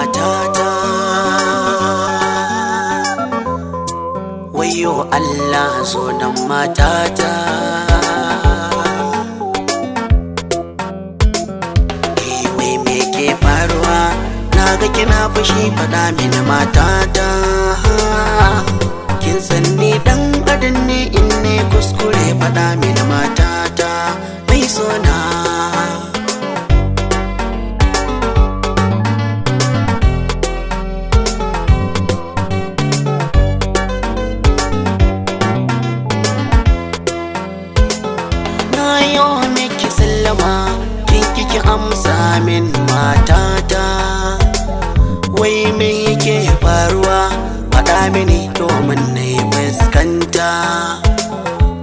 matata. Wayo Allah zo nan matata. Wai me ke faruwa? Naga kina fushi faɗa mini matata. Kin san ni dan adam ne in ne kuskure faɗa mini matata mai sona. Kin kiki amsa min matata. Wai me yake faruwa faɗa mini domin na yi fuskanta.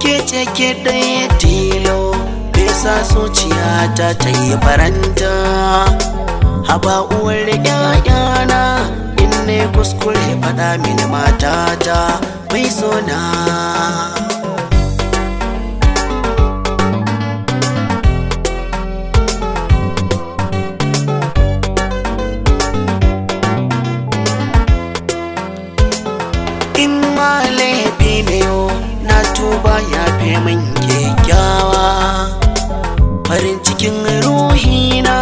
Ke ce ke ɗaya tilo fesa zuciyata ta yi faranta. Haba uwar ƴaƴana in ne kuskure faɗa mini matata mai sona. In ma laifi ne yo na tuba ya fi min kyakkyawa. Farin cikin ruhina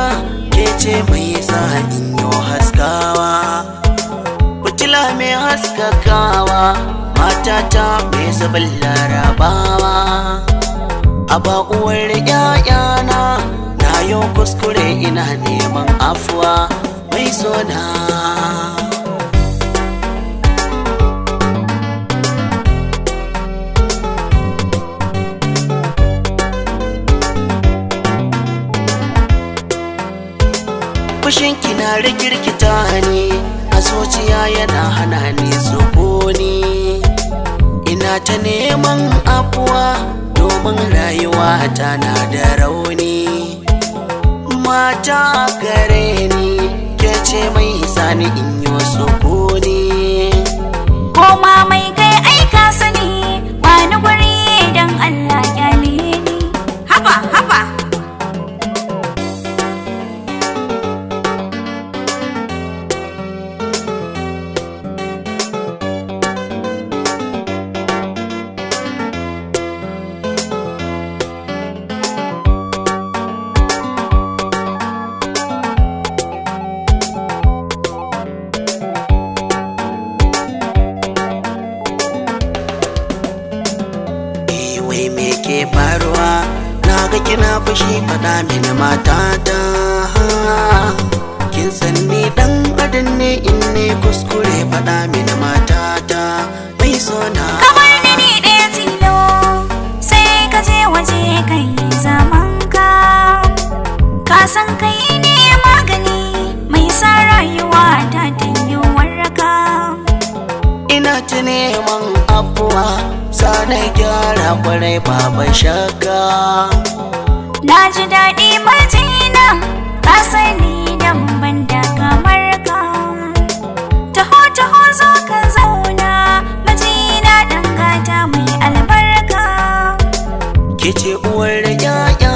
ke ce mai sa in yo haskawa. Fitila mai haskakawa matata mai zubin larabawa. Aba uwar ƴaƴana na yo kuskure ina neman afuwa mai sona. Fushinki na rikirkita ne a zuciya yana hana ni sukuni. Ina ta neman afuwa domin rayuwa ta na da rauni. Mata gare ni ke ce mai sani in yi sukuni. Koma mai kai aika sani wani guri don Allah kyale ni. Haba haba. Wai me ke faruwa? Naga kina fushi faɗa mini matata. Kin san ni dan adam ne in ne kuskure faɗa mini matata mai sona. Kamar ni ɗaya tilo sai ka je waje kai zaman ka. Ka san kai ne magani mai sa rayuwa ta danyo warraka. Ina ta neman abuwa sana gyara kwarai baba shakka. Na ji daɗi majina ka sani dan ban da kamar ka. Taho taho zo ka zauna majina dan gata mai albarka. Ke ce uwar ƴaƴa